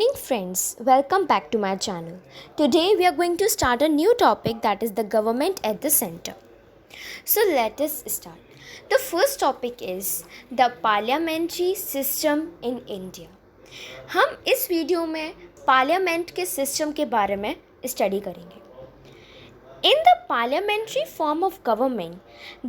evening, friends. Welcome back to my channel. Today, we are going to start a new topic, that is the government at the center. So, let us start. The first topic is the parliamentary system in India. हम इस video में parliament के system के बारे में study करेंगे. In the parliamentary form of government,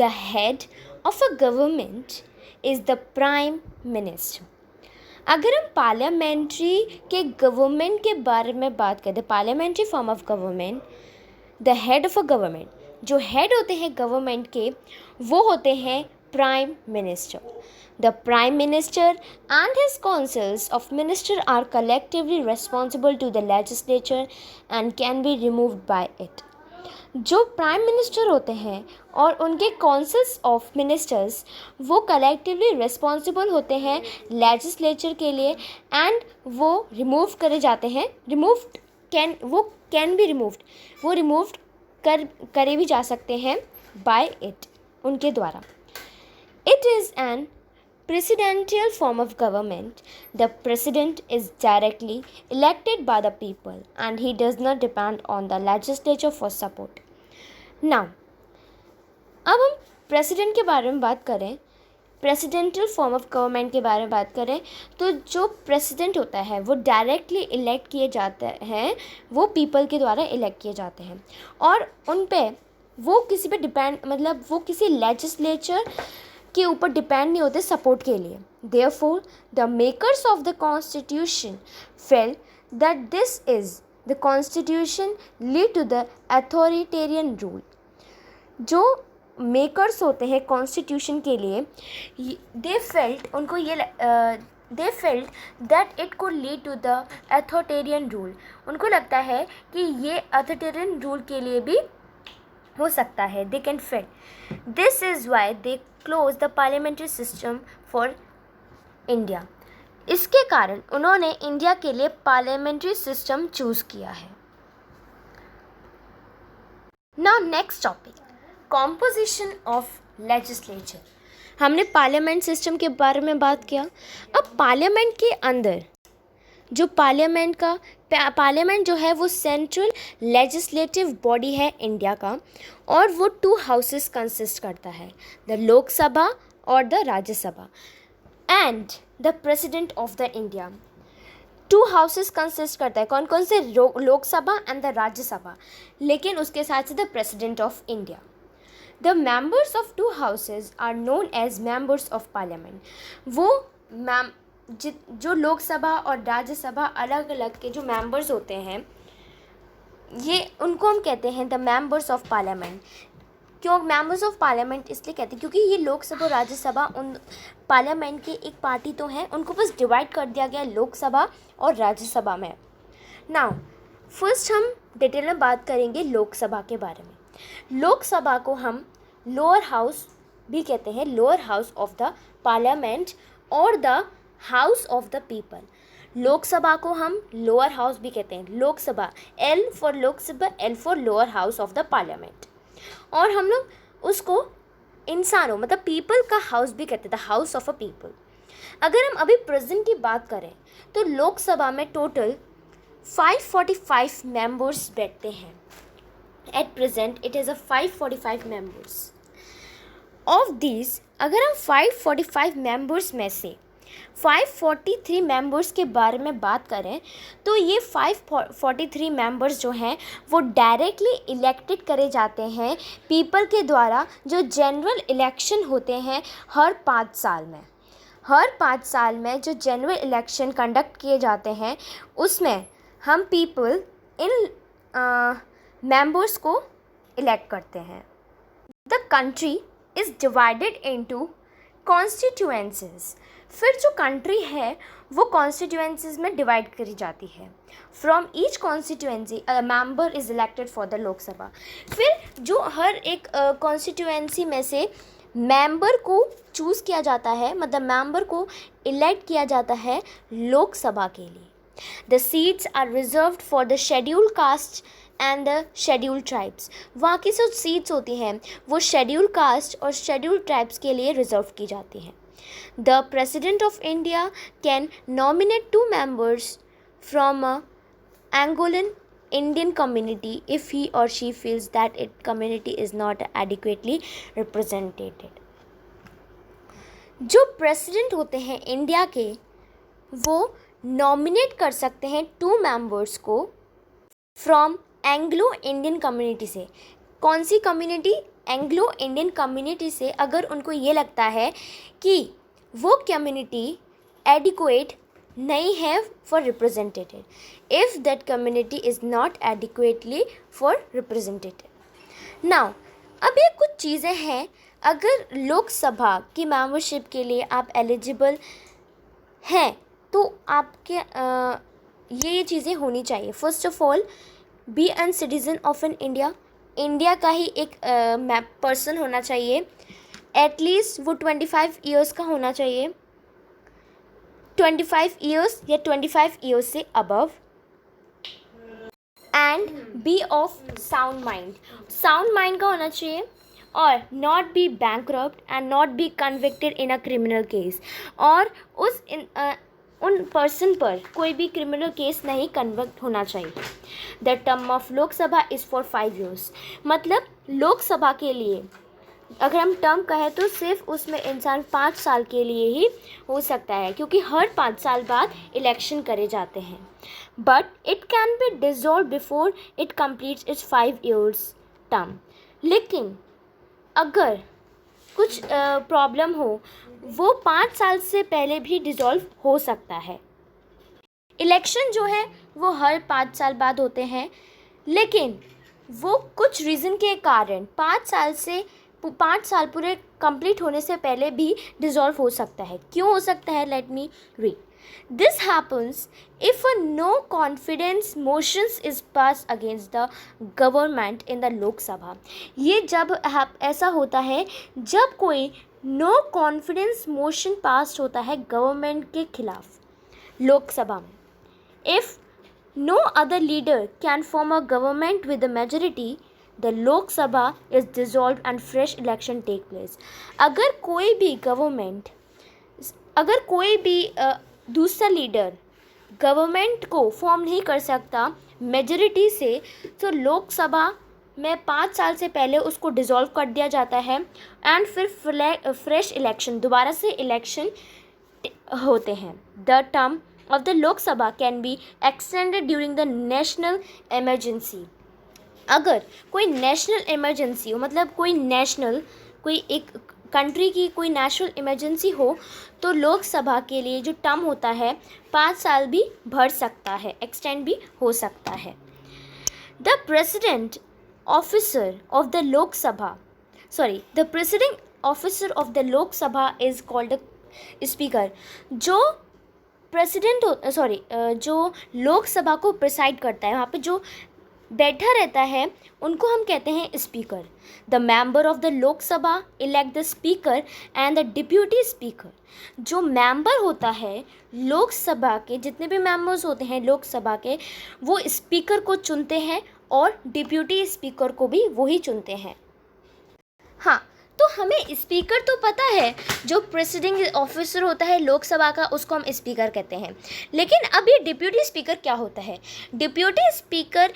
the head of a government is the prime minister. अगर हम पार्लियामेंट्री के गवर्नमेंट के बारे में बात करें, parliamentary form of government, the head of a government, जो हेड होते हैं गवर्नमेंट के वो होते हैं prime minister. The prime minister and his councils of minister are collectively responsible to the legislature and can be removed by it. जो prime minister होते हैं और उनके काउंसिल्स ऑफ मिनिस्टर्स वो कलेक्टिवली रिस्पॉन्सिबल होते हैं लेजिस्लेचर के लिए एंड वो रिमूव करे जाते हैं. कैन बी रिमूव्ड, वो रिमूव करे भी जा सकते हैं बाय इट, उनके द्वारा. It is an presidential form of government. The president is directly elected by the people and he does not depend on the legislature for support. Now, अब हम प्रेसिडेंट के बारे में बात करें, प्रेसिडेंशियल फॉर्म ऑफ गवर्नमेंट के बारे में बात करें, तो जो प्रेसिडेंट होता है वो डायरेक्टली इलेक्ट किए जाते हैं, वो पीपल के द्वारा इलेक्ट किए जाते हैं और उन पे वो किसी पे डिपेंड, मतलब वो किसी लेजिस्लेचर के ऊपर डिपेंड नहीं होते सपोर्ट के लिए. Therefore the makers of the constitution felt that this is the constitution lead to the authoritarian rule. जो मेकर्स होते हैं कॉन्स्टिट्यूशन के लिए, they felt that it could lead to the authoritarian rule. उनको लगता है कि ये अथॉरिटेरियन रूल के लिए भी हो सकता है. They can fail. This is why they close the parliamentary system for India. इसके कारण उन्होंने इंडिया के लिए पार्लियामेंट्री सिस्टम चूज़ किया है. Now next topic, composition of legislature. हमने पार्लियामेंट सिस्टम के बारे में बात किया. अब पार्लियामेंट के अंदर जो पार्लियामेंट जो है वो सेंट्रल लेजिस्लेटिव बॉडी है इंडिया का और वो 2 हाउसेस कंसिस्ट करता है, द लोकसभा और the Rajya Sabha. And the president of the India, 2 houses consist करता है. कौन कौन से? Lok Sabha and the Rajya Sabha. लेकिन उसके साथ से the president of India. The members of 2 houses are known as members of parliament. वो जो लोकसभा और राज्यसभा अलग अलग के जो मेंबर्स होते हैं, ये उनको हम कहते हैं द मेंबर्स ऑफ पार्लियामेंट. क्यों मेंबर्स ऑफ पार्लियामेंट इसलिए कहते हैं क्योंकि ये लोकसभा और राज्यसभा उन पार्लियामेंट के एक पार्टी तो हैं, उनको बस डिवाइड कर दिया गया लोकसभा और राज्यसभा में. नाउ फर्स्ट हम डिटेल में बात करेंगे लोकसभा के बारे में. लोकसभा को हम लोअर हाउस भी कहते हैं, lower house of the parliament और the house of the people. Lok Sabha को हम लोअर हाउस भी कहते हैं. Lok Sabha, L for Lok Sabha, L for lower house of the parliament. और हम लोग उसको इंसानों मतलब पीपल का हाउस भी कहते हैं, the house of a people. अगर हम अभी प्रेजेंट की बात करें तो लोकसभा में टोटल 545 मेंबर्स बैठते हैं. At present it is a 545 members. Of these अगर हम 545 मेंबर्स में से 543 मेंबर्स के बारे में बात करें तो ये 543 मेंबर्स जो हैं वो डायरेक्टली इलेक्टेड करे जाते हैं पीपल के द्वारा, जो जनरल इलेक्शन होते हैं हर 5 साल में. हर 5 साल में जो जनरल इलेक्शन कंडक्ट किए जाते हैं उसमें हम पीपल इन मेंबर्स को इलेक्ट करते हैं. The country is divided into constituencies. फिर जो कंट्री है वो कॉन्स्टिट्यूएंसीज में डिवाइड करी जाती है. From each constituency a member is elected for the Lok Sabha. फिर जो हर एक कॉन्स्टिट्यूएंसी में से मेंबर को चूज़ किया जाता है, मतलब मेंबर को इलेक्ट किया जाता है लोकसभा के लिए. The seats are reserved for the scheduled caste and the scheduled tribes. वहाँ की जो सीट्स होती हैं वो शेड्यूल्ड कास्ट और शेड्यूल्ड ट्राइब्स के लिए रिजर्व की जाती हैं. The President of India can nominate 2 members from a Angolan Indian community if he or she feels that its community is not adequately represented. जो प्रेसिडेंट होते हैं इंडिया के, वो नॉमिनेट कर सकते हैं 2 मेंबर्स को फ्रॉम एंग्लो इंडियन कम्युनिटी से. कौन सी कम्युनिटी? एंग्लो इंडियन कम्युनिटी से. अगर उनको ये लगता है कि वो कम्युनिटी एडिक्वेट नहीं है for represented, if that community is not adequately for represented. Now अब ये कुछ चीज़ें हैं. अगर लोकसभा की मेंबरशिप के लिए आप एलिजिबल हैं तो आपके ये चीज़ें होनी चाहिए. First of all, be an citizen of an India. India का ही एक पर्सन होना चाहिए. एटलीस्ट वो 25 ईयर्स का होना चाहिए. 25 ईयर्स या 25 ईयर्स से above. And be of sound mind. Sound mind का होना चाहिए. और not be bankrupt and not be convicted in a criminal case. और उन पर्सन पर कोई भी क्रिमिनल केस नहीं कन्विक्ट होना चाहिए. The term of Lok Sabha is for 5 years. मतलब लोकसभा के लिए अगर हम टर्म कहें तो सिर्फ उसमें इंसान 5 साल के लिए ही हो सकता है, क्योंकि हर 5 साल बाद इलेक्शन करे जाते हैं. But it can be dissolve before it completes it's 5 years term. लेकिन अगर कुछ प्रॉब्लम हो, वो 5 साल से पहले भी डिसॉल्व हो सकता है. इलेक्शन जो है वो हर 5 साल बाद होते हैं, लेकिन वो कुछ रीज़न के कारण 5 साल पूरे कंप्लीट होने से पहले भी डिसॉल्व हो सकता है. क्यों हो सकता है? Let me read. This happens if a no confidence motions is pass against the government in the Lok Sabha. ये जब ऐसा होता है जब कोई नो कॉन्फिडेंस मोशन पास होता है गवर्नमेंट के खिलाफ लोकसभा में. If no other leader can form a government with a majority, the Lok Sabha is dissolved and fresh election take place. अगर कोई भी दूसरा लीडर गवर्नमेंट को फॉर्म नहीं कर सकता मेजोरिटी से, तो लोकसभा में 5 साल से पहले उसको डिसॉल्व कर दिया जाता है. एंड फिर फ्रेश इलेक्शन, दोबारा से इलेक्शन होते हैं. The term of the Lok Sabha can be extended during the national emergency. अगर कोई नेशनल इमरजेंसी हो, मतलब कोई एक कंट्री की कोई नेशनल इमरजेंसी हो, तो लोकसभा के लिए जो टर्म होता है 5 साल भी बढ़ सकता है, एक्सटेंड भी हो सकता है. The president officer of the Lok Sabha is called speaker. जो लोकसभा को प्रिसाइड करता है, वहाँ पे जो बैठा रहता है, उनको हम कहते हैं speaker. The member of the Lok Sabha elect the speaker and the deputy speaker. जो मेंबर होता है लोकसभा के, जितने भी मेंबर्स होते हैं लोकसभा के, वो स्पीकर को चुनते हैं और डिप्यूटी स्पीकर को भी वही चुनते हैं. हाँ, तो हमें स्पीकर तो पता है, जो प्रेसिडिंग ऑफिसर होता है लोकसभा का, उसको हम स्पीकर कहते हैं. लेकिन अब ये डिप्यूटी स्पीकर क्या होता है? डिप्यूटी स्पीकर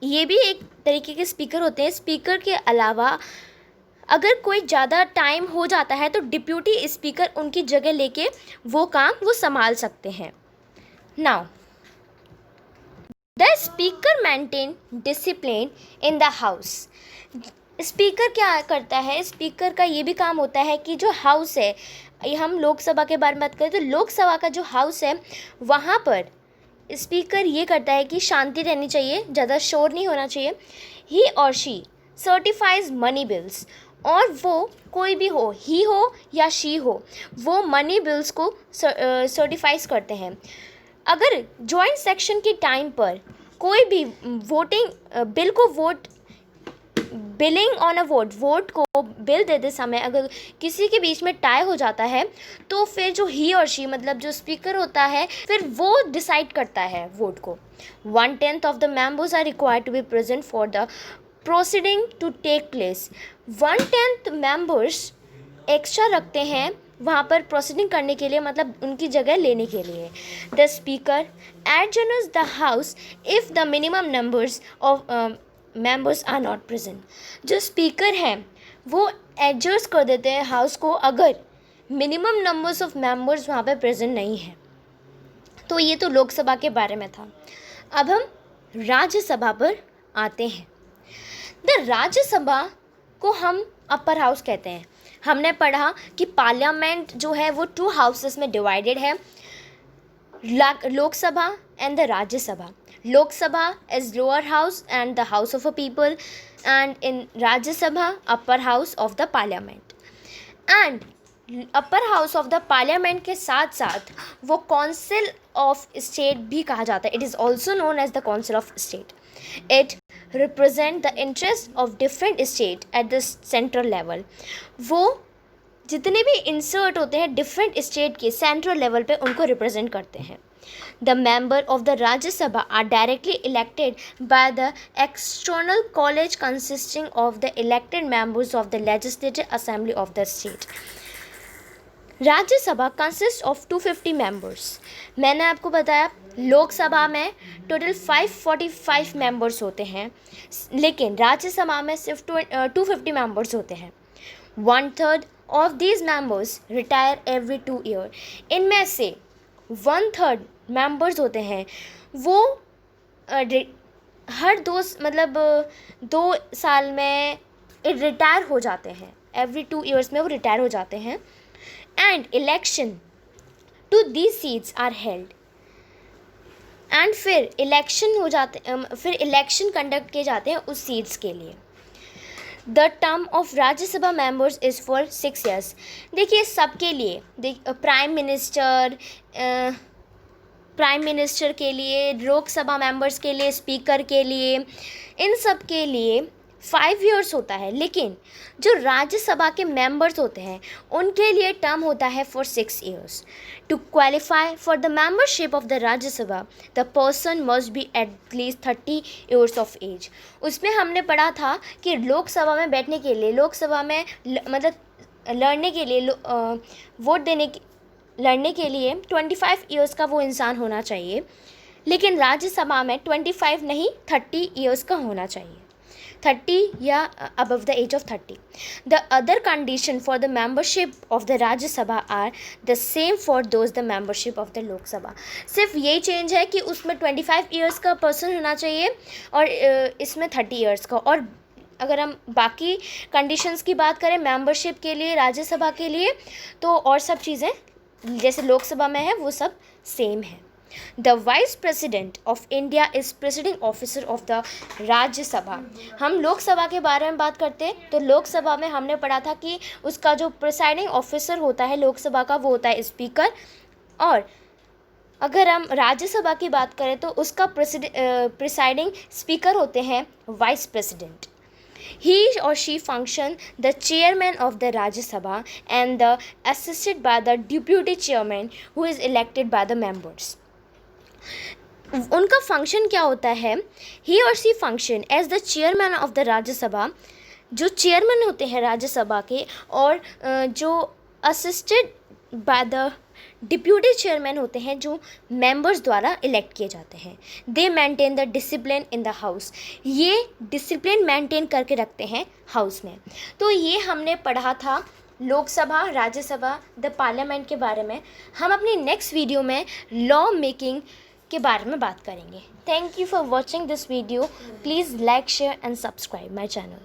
ये भी एक तरीके के स्पीकर होते हैं. स्पीकर के अलावा अगर कोई ज़्यादा टाइम हो जाता है तो डिप्यूटी स्पीकर उनकी जगह लेके वो काम संभाल सकते हैं. Now the speaker maintain discipline in the house. Speaker क्या करता है? स्पीकर का ये भी काम होता है कि जो हाउस है, ये हम लोकसभा के बारे में बात करें तो लोकसभा का जो हाउस है, वहाँ पर स्पीकर ये करता है कि शांति रहनी चाहिए, ज़्यादा शोर नहीं होना चाहिए. ही और शी सर्टिफाइज मनी बिल्स. और वो कोई भी हो, ही हो या शी हो, वो मनी बिल्स को सर्टिफाइज करते हैं. अगर जॉइंट सेक्शन के टाइम पर कोई भी बिल को बिलिंग ऑन अ वोट को बिल देते समय अगर किसी के बीच में टाई हो जाता है, तो फिर जो ही और शी, मतलब जो स्पीकर होता है, फिर वो डिसाइड करता है वोट को. 1/10 of the members are required to be present for the proceeding to take place. 1/10 members extra रखते हैं वहाँ पर प्रोसीडिंग करने के लिए, मतलब उनकी जगह लेने के लिए। The speaker adjourns the house if the minimum numbers of members are not present. जो स्पीकर हैं वो एडजर्स कर देते हैं हाउस को अगर मिनिमम नंबर्स ऑफ मेंबर्स वहाँ पे प्रेजेंट नहीं है। तो ये तो लोकसभा के बारे में था। अब हम राज्यसभा पर आते हैं। द राज्यसभा को हम अपर हाउस कहते हैं। हमने पढ़ा कि पार्लियामेंट जो है वो 2 हाउसेस में डिवाइडेड है, Lok Sabha and the Rajya Sabha. Lok Sabha is lower house and the house of a people, and in Rajya Sabha upper house of the parliament. And upper house of the parliament के साथ साथ वो काउंसिल ऑफ स्टेट भी कहा जाता है। It is also known as the council of state. It represent the interest of different state at the central level. वो जितने भी इंसर्ट होते हैं डिफरेंट स्टेट के सेंट्रल लेवल पे उनको रिप्रेजेंट करते हैं। The member of the Rajya Sabha are directly elected by the external college consisting of the elected members of the legislative assembly of the state. Rajya Sabha consist of 250 members. मैंने आपको बताया लोकसभा में total 545 members होते हैं, लेकिन राज्यसभा में सिर्फ 250 मेंबर्स होते हैं। 1/3 of these members retire every 2 year. इनमें से 1/3 मेंबर्स होते हैं वो हर 2 साल में रिटायर हो जाते हैं। एवरी 2 ईयर्स में वो रिटायर हो जाते हैं। And election to these seats are held. एंड फिर इलेक्शन कंडक्ट किए जाते हैं उस सीट्स के लिए। The term of Rajya Sabha members is for 6 years। देखिए सबके लिए, प्राइम मिनिस्टर के लिए, लोकसभा मेंबर्स के लिए, स्पीकर के लिए, इन सब के लिए 5 years होता है। लेकिन जो राज्यसभा के मेंबर्स होते हैं उनके लिए टर्म होता है for 6 years। To qualify for the membership of the Rajya Sabha the person must be at least 30 years of age. उसमें हमने पढ़ा था कि लोकसभा में बैठने के लिए, लोकसभा में लड़ने के लिए, लड़ने के लिए 25 years का वो इंसान होना चाहिए, लेकिन राज्यसभा में 25 नहीं 30 years का होना चाहिए, 30 या above the age of 30. The other condition for the membership of the Rajya Sabha are the same for those the membership of the Lok Sabha. सिर्फ यही चेंज है कि उसमें 25 years का पर्सन होना चाहिए और इसमें 30 years का। और अगर हम बाकी कंडीशंस की बात करें मेंबरशिप के लिए, राज्यसभा के लिए, तो और सब चीज़ें जैसे लोकसभा में है वो सब सेम है। The vice president of India is presiding officer of the Rajya Sabha. हम लोकसभा के बारे में बात करते हैं तो लोकसभा में हमने पढ़ा था कि उसका जो प्रेसाइडिंग ऑफिसर होता है लोकसभा का वो होता है स्पीकर, और अगर हम राज्यसभा की बात करें तो उसका प्रेसाइडिंग स्पीकर होते हैं vice president. He or she function the chairman of the Rajya Sabha and the assisted by the deputy chairman who is elected by the members. उनका फंक्शन क्या होता है? He or she function as the chairman of the Rajya Sabha, जो chairman होते हैं राज्यसभा के, और जो assisted by the deputy chairman होते हैं जो मेंबर्स द्वारा इलेक्ट किए जाते हैं। दे maintain the discipline in the house. ये डिसिप्लिन मेंटेन करके रखते हैं हाउस में। तो ये हमने पढ़ा था लोकसभा, राज्यसभा, द पार्लियामेंट के बारे में। हम अपनी नेक्स्ट वीडियो में लॉ मेकिंग के बारे में बात करेंगे। Thank you for watching this video. Please like, share and subscribe my channel.